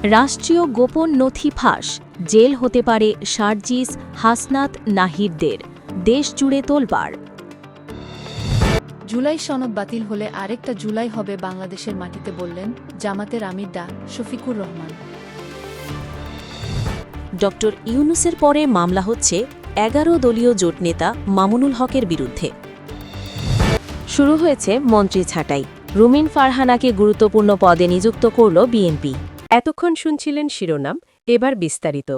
রাষ্ট্রীয় গোপন নথি ফাঁস, জেল হতে পারে সার্জিস, হাসনাত, নাহিদদের। দেশ জুড়ে তোলপাড়। জুলাই সনদ বাতিল হলে আরেকটা জুলাই হবে বাংলাদেশের মাটিতে বললেন জামাতের আমির ডা শফিকুর রহমান। ড ইউনূসের পরে মামলা হচ্ছে ১১ দলীয় জোট নেতা মামুনুল হকের বিরুদ্ধে। শুরু হয়েছে মন্ত্রী ছাঁটাই, রুমিন ফারহানাকে গুরুত্বপূর্ণ পদে নিযুক্ত করল বিএনপি। এতক্ষণ শুনছিলেন শিরোনাম, এবার বিস্তারিত।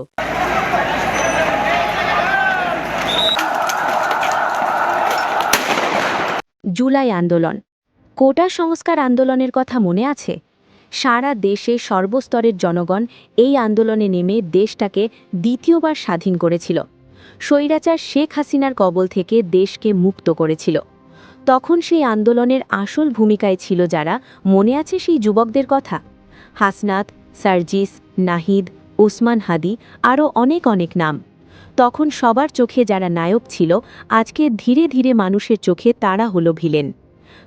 জুলাই আন্দোলন, কোটা সংস্কার আন্দোলনের কথা মনে আছে? সারা দেশে সর্বস্তরের জনগণ এই আন্দোলনে নেমে দেশটাকে দ্বিতীয়বার স্বাধীন করেছিল। স্বৈরাচার শেখ হাসিনার কবল থেকে দেশকে মুক্ত করেছিল। তখন সেই আন্দোলনের আসল ভূমিকায় ছিল যারা, মনে আছে সেই যুবকদের কথা? হাসনাত, সার্জিস, নাহিদ, ওসমান হাদি, আরও অনেক অনেক নাম। তখন সবার চোখে যারা নায়ক ছিল, আজকে ধীরে ধীরে মানুষের চোখে তারা হলো ভিলেন।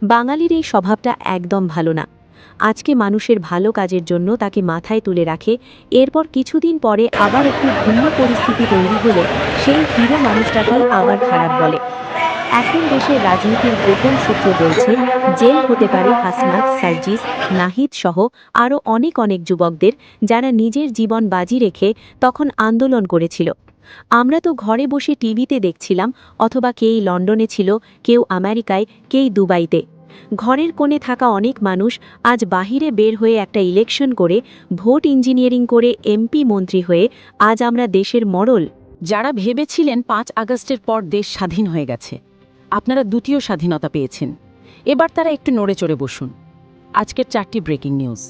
বাঙালির এই স্বভাবটা একদম ভালো না। আজকে মানুষের ভালো কাজের জন্য তাকে মাথায় তুলে রাখে, এরপর কিছুদিন পরে আবার একটু ভিন্ন পরিস্থিতি তৈরি হলে সেই হিরো মানুষটাকেই আবার খারাপ বলে। এখন দেশের রাজনীতির গোপন সূত্র বলছে, জেল হতে পারে হাসনাত, সার্জিস, নাহিদ সহ আরও অনেক অনেক যুবকদের, যারা নিজের জীবন বাজি রেখে তখন আন্দোলন করেছিল। আমরা তো ঘরে বসে টিভিতে দেখছিলাম, অথবা কেই লন্ডনে ছিল, কেউ আমেরিকায়, কেই দুবাইতে। ঘরের কোণে থাকা অনেক মানুষ আজ বাহিরে বের হয়ে একটা ইলেকশন করে, ভোট ইঞ্জিনিয়ারিং করে এমপি মন্ত্রী হয়ে আজ আমরা দেশের মডল। যারা ভেবেছিলেন ৫ আগস্টের পর দেশ স্বাধীন হয়ে গেছে, আপনারা দ্বিতীয় স্বাধীনতা পেয়েছেন, এবার তারা একটু নড়ে চড়ে বসুন। আজকের 4টি ব্রেকিং নিউজ।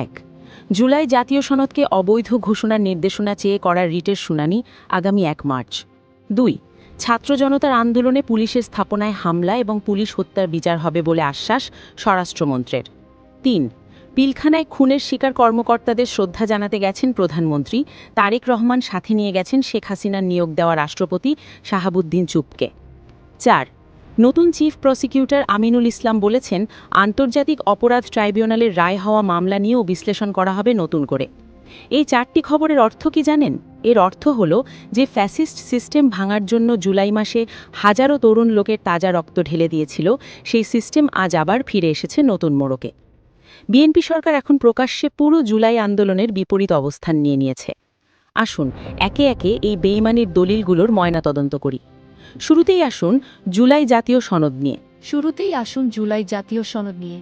১, জুলাই জাতীয় সনদকে অবৈধ ঘোষণার নির্দেশনা চেয়ে করা রিটের শুনানি আগামী ১ মার্চ। ২, ছাত্র জনতার আন্দোলনে পুলিশের স্থাপনায় হামলা এবং পুলিশ হত্যার বিচার হবে বলে আশ্বাস স্বরাষ্ট্রমন্ত্রীর। ৩, পিলখানায় খুনের শিকার কর্মকর্তাদের শ্রদ্ধা জানাতে গেছেন প্রধানমন্ত্রী, তারেক রহমান সাথে নিয়ে গেছেন শেখ হাসিনার নিয়োগ দেওয়া রাষ্ট্রপতি শাহাবুদ্দিন চুপ্পকে। ৪, নতুন চিফ প্রসিকিউটর আমিনুল ইসলাম বলেছেন, আন্তর্জাতিক অপরাধ ট্রাইব্যুনালের রায় হওয়া মামলা নিয়েও বিশ্লেষণ করা হবে নতুন করে। এই 4টি খবরের অর্থ কি জানেন? এর অর্থ হলো যে ফ্যাসিস্ট সিস্টেম ভাঙার জন্য জুলাই মাসে হাজারো তরুণ লোকের তাজা রক্ত ঢেলে দিয়েছিল, সেই সিস্টেম আজ আবার ফিরে এসেছে নতুন মোড়কে। বিএনপি সরকার এখন প্রকাশ্যে পুরো জুলাই আন্দোলনের বিপরীত অবস্থান নিয়ে নিয়েছে। আসুন একে একে এই বেইমানির দলিলগুলোর ময়নাতদন্ত করি। শুরুতেই আসুন জুলাই জাতীয় সনদ নিয়ে। জুলাই জাতীয় সনদ নিয়ে।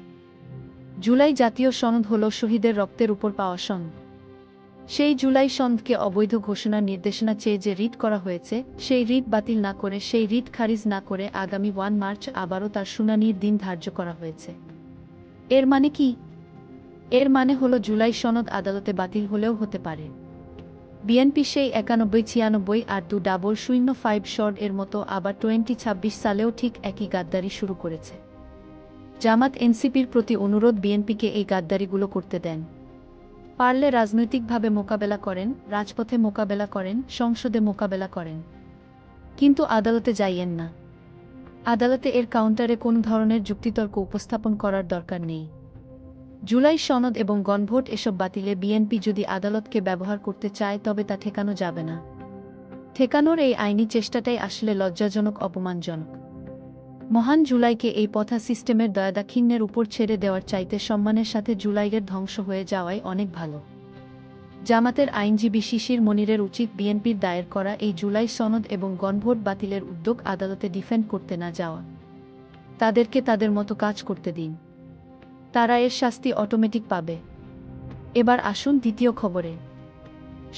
জুলাই জাতীয় সনদ হল শহীদের রক্তের উপর পাওয়া সনদ। সেই জুলাই সনদকে অবৈধ ঘোষণার নির্দেশনা চেয়ে যে রিট করা হয়েছে, সেই রিট বাতিল না করে, সেই রিট খারিজ না করে আগামী 1 মার্চ আবারও তার শুনানির দিন ধার্য করা হয়েছে। এর মানে কি? এর মানে হলো জুলাই সনদ আদালতে বাতিল হলেও হতে পারে। বিএনপি সেই ৯১-৯৬ আর ২০০৫ শর্ট এর মতো আবার 2026 সালেও ঠিক একই গাদ্দারি শুরু করেছে। জামাত এনসিপির প্রতি অনুরোধ, বিএনপিকে এই গাদ্দারিগুলো করতে দেন। পারলে রাজনৈতিকভাবে মোকাবেলা করেন, রাজপথে মোকাবেলা করেন, সংসদে মোকাবেলা করেন, কিন্তু আদালতে যাইয়েন না। আদালতে এর কাউন্টারে কোন ধরনের যুক্তিতর্ক উপস্থাপন করার দরকার নেই। জুলাই সনদ এবং গণভোট এসব বাতিলে বিএনপি যদি আদালতকে ব্যবহার করতে চায়, তবে তা ঠেকানো যাবে না। ঠেকানোর এই আইনি চেষ্টাটাই আসলে লজ্জাজনক, অপমানজনক। মহান জুলাইকে এই পথা সিস্টেমের দয়াদাক্ষিণ্যের উপর ছেড়ে দেওয়ার চাইতে সম্মানের সাথে জুলাইয়ের ধ্বংস হয়ে যাওয়াই অনেক ভালো। জামাতের আইনজীবী শিশির মনিরের উচিত বিএনপির দায়ের করা এই জুলাই সনদ এবং গণভোট বাতিলের উদ্যোগ আদালতে ডিফেন্ড করতে না যাওয়া। তাদেরকে তাদের মতো কাজ করতে দিন, তারা এর শাস্তি অটোমেটিক পাবে। এবার আসুন দ্বিতীয় খবরে।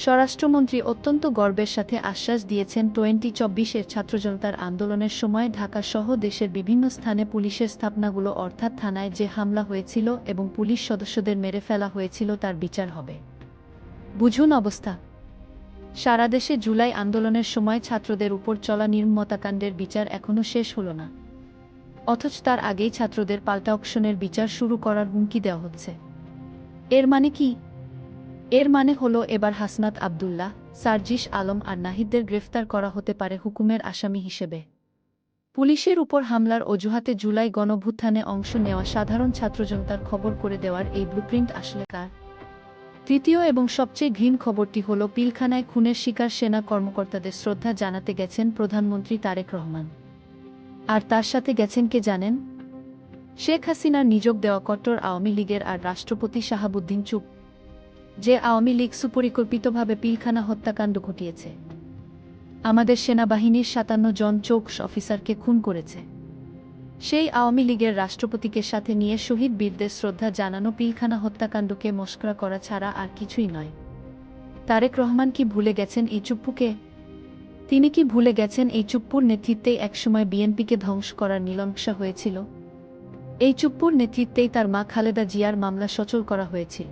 স্বরাষ্ট্রমন্ত্রী অত্যন্ত গর্বের সাথে আশ্বাস দিয়েছেন, 2024-এর ছাত্রজনতার আন্দোলনের সময় ঢাকা সহ দেশের বিভিন্ন স্থানে পুলিশের স্থাপনাগুলো অর্থাৎ থানায় যে হামলা হয়েছিল এবং পুলিশ সদস্যদের মেরে ফেলা হয়েছিল তার বিচার হবে। বুঝুন অবস্থা। সারা দেশে জুলাই আন্দোলনের সময় ছাত্রদের উপর চলা নির্মম হত্যাকাণ্ডের বিচার এখনও শেষ হলো না, অথচ তার আগেই ছাত্রদের পাল্টা অকশনের বিচার শুরু করার হুমকি দেওয়া হচ্ছে। এর মানে কি? এর মানে হলো এবার হাসনাত আব্দুল্লাহ, সার্জিস আলম আর নাহিদদের গ্রেফতার করা হতে পারে হুকুমের আসামি হিসেবে। পুলিশের উপর হামলার অজুহাতে জুলাই গণঅভ্যুত্থানে অংশ নেওয়া সাধারণ ছাত্রজনতার খবর করে দেওয়ার এই ব্লুপ্রিন্ট আসলে কার? তৃতীয় এবং সবচেয়ে ঘৃণ খবরটি হল পিলখানায় খুনের শিকার সেনা কর্মকর্তাদের শ্রদ্ধা জানাতে গেছেন প্রধানমন্ত্রী তারেক রহমান। আর তার সাথে গেছেন কে জানেন? শেখ হাসিনার নিযোগ দেওয়া কট্টর আওয়ামী লীগের আর রাষ্ট্রপতি শাহাবুদ্দিন চুপ, যে আওয়ামী লীগ সুপরিকল্পিতভাবে পিলখানা হত্যাকাণ্ড ঘটিয়েছে। আমাদের সেনাবাহিনীর 57 জন চৌকস অফিসারকে খুন করেছে। সেই আওয়ামী লীগের রাষ্ট্রপতিকে সাথে নিয়ে শহীদ বীরদের শ্রদ্ধা জানানো পিলখানা হত্যাকাণ্ডকে মস্করা করা ছাড়া আর কিছুই নয়। তারেক রহমান কি ভুলে গেছেন এই চুপ্পুকে? তিনি কি ভুলে গেছেন এই চুপ্পুর নেতৃত্বেই একসময় বিএনপিকে ধ্বংস করার নীলনকশা হয়েছিল? এই চুপ্পুর নেতৃত্বেই তার মা খালেদা জিয়ার মামলা সচল করা হয়েছিল।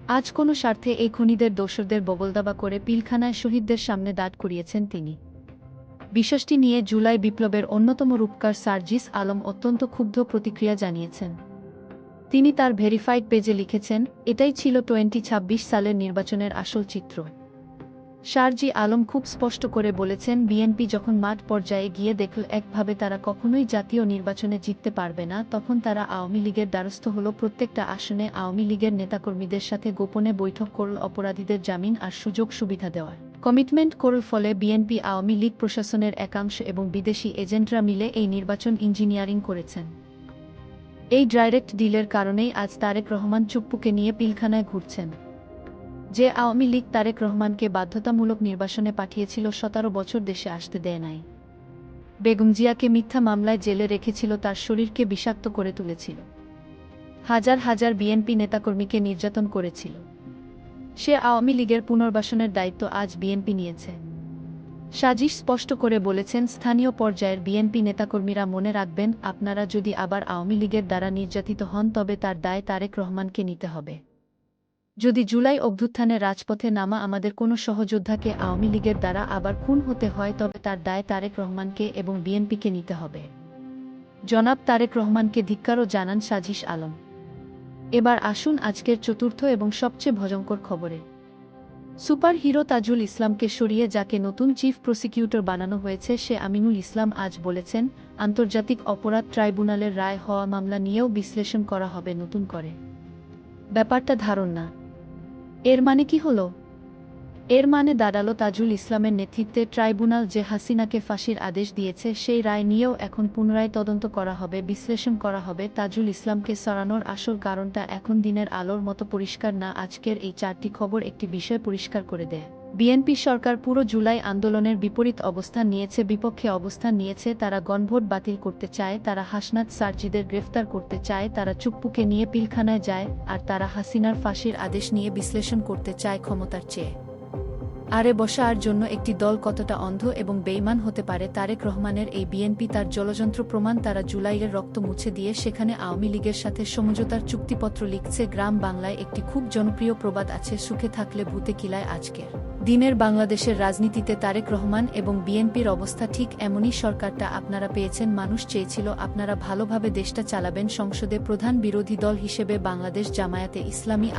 আজ কোনো স্বার্থে এই খুনিদের দোসরদের বগলদাবা করে পিলখানায় শহীদদের সামনে দাঁড় করিয়েছেন তিনি। বিষয়টি নিয়ে জুলাই বিপ্লবের অন্যতম রূপকার সার্জিস আলম অত্যন্ত ক্ষুব্ধ প্রতিক্রিয়া জানিয়েছেন। তিনি তার ভেরিফাইড পেজে লিখেছেন, এটাই ছিল 2026 সালের নির্বাচনের আসল চিত্র। সার্জি আলম খুব স্পষ্ট করে বলেছেন, বিএনপি যখন মাঠ পর্যায়ে গিয়ে দেখল একভাবে তারা কখনোই জাতীয় নির্বাচনে জিততে পারবে না, তখন তারা আওয়ামী লীগের দ্বারস্থ হল। প্রত্যেকটা আসনে আওয়ামী লীগের নেতাকর্মীদের সাথে গোপনে বৈঠক করল, অপরাধীদের জামিন আর সুযোগ সুবিধা দেওয়ার কমিটমেন্ট করল। ফলে বিএনপি, আওয়ামী লীগ প্রশাসনের একাংশ এবং বিদেশি এজেন্টরা মিলে এই নির্বাচন ইঞ্জিনিয়ারিং করেছেন। এই ডাইরেক্ট ডিলের কারণেই আজ তারেক রহমান চুপ্পুকে নিয়ে পিলখানায় ঘুরছেন। যে আওয়ামী লীগ তারেক রহমানকে বাধ্যতামূলক নির্বাসনে পাঠিয়েছিল, 17 বছর দেশে আসতে দেয় নাই। বেগম জিয়াকে মিথ্যা মামলায় জেলে রেখেছিল, তার শরীরকে বিষাক্ত করে তুলেছিল, হাজার হাজার বিএনপি নেতাকর্মীকে নির্যাতন করেছিল। সে আওয়ামী লীগের পুনর্বাসনের দায়িত্ব আজ বিএনপি নিয়েছে। সাজিশ স্পষ্ট করে বলেছেন, স্থানীয় পর্যায়ের বিএনপি নেতাকর্মীরা মনে রাখবেন, আপনারা যদি আবার আওয়ামী লীগের দ্বারা নির্যাতিত হন তবে তার দায় তারেক রহমানকে নিতে হবে। যদি জুলাই অভ্যুত্থানে রাজপথে নামা আমাদের কোনো সহযোদ্ধাকে আওয়ামী লীগের দ্বারা আবার খুন হতে হয় তবে তার দায় তারেক রহমানকে এবং বিএনপিকে নিতে হবে। জনাব তারেক রহমানকে ধিক্কারও জানান সাজিশ আলম। এবার আসুন আজকের চতুর্থ এবং সবচেয়ে ভয়ঙ্কর খবরে। সুপার হিরো তাজুল ইসলামকে সরিয়ে যাকে নতুন চিফ প্রসিকিউটর বানানো হয়েছে সে আমিনুল ইসলাম আজ বলেছেন, আন্তর্জাতিক অপরাধ ট্রাইব্যুনালের রায় হওয়া মামলা নিয়েও বিশ্লেষণ করা হবে নতুন করে। ব্যাপারটা ধারণ না। এর মানে কি হলো? এর মানে দাঁড়ালো তাজুল ইসলামের নেতৃত্বে ট্রাইব্যুনাল যে হাসিনাকে ফাঁসির আদেশ দিয়েছে সেই রায় নিয়েও এখন পুনরায় তদন্ত করা হবে, বিশ্লেষণ করা হবে। তাজুল ইসলামকে সরানোর আসল কারণটা এখন দিনের আলোর মতো পরিষ্কার না। আজকের এই 4টি খবর একটি বিষয় পরিষ্কার করে দেয়। বিএনপি সরকার পুরো জুলাই আন্দোলনের বিপরীত অবস্থান নিয়েছে, বিপক্ষে অবস্থান নিয়েছে। তারা গণভোট বাতিল করতে চায়, তারা হাসনাত সার্জিদের গ্রেফতার করতে চায়, তারা চুপ্পুকে নিয়ে পিলখানায় যায়, আর তারা হাসিনার ফাঁসির আদেশ নিয়ে বিশ্লেষণ করতে চায় ক্ষমতার চেয়ে আরে বসার জন্য একটি দল কতটা অন্ধ এবং বেইমান হতে পারে। তারেক রহমানের এই বিএনপি তার জলযন্ত্র প্রমাণ। তারা জুলাইয়ের রক্ত মুছে দিয়ে সেখানে আওয়ামী লীগের সাথে সমঝোতার চুক্তিপত্র লিখছে। গ্রাম বাংলায় একটি খুব জনপ্রিয় প্রবাদ আছে, সুখে থাকলে ভূতে কিলায়। আজকের দিনের বাংলাদেশের রাজনীতিতে তারেক রহমান এবং বিএনপির অবস্থা ঠিক এমনই। সরকারটা আপনারা পেয়েছেন, মানুষ চেয়েছিল আপনারা ভালোভাবে দেশটা চালাবেন। সংসদে প্রধান বিরোধী দল হিসেবে বাংলাদেশ জামায়াতে ইসলামী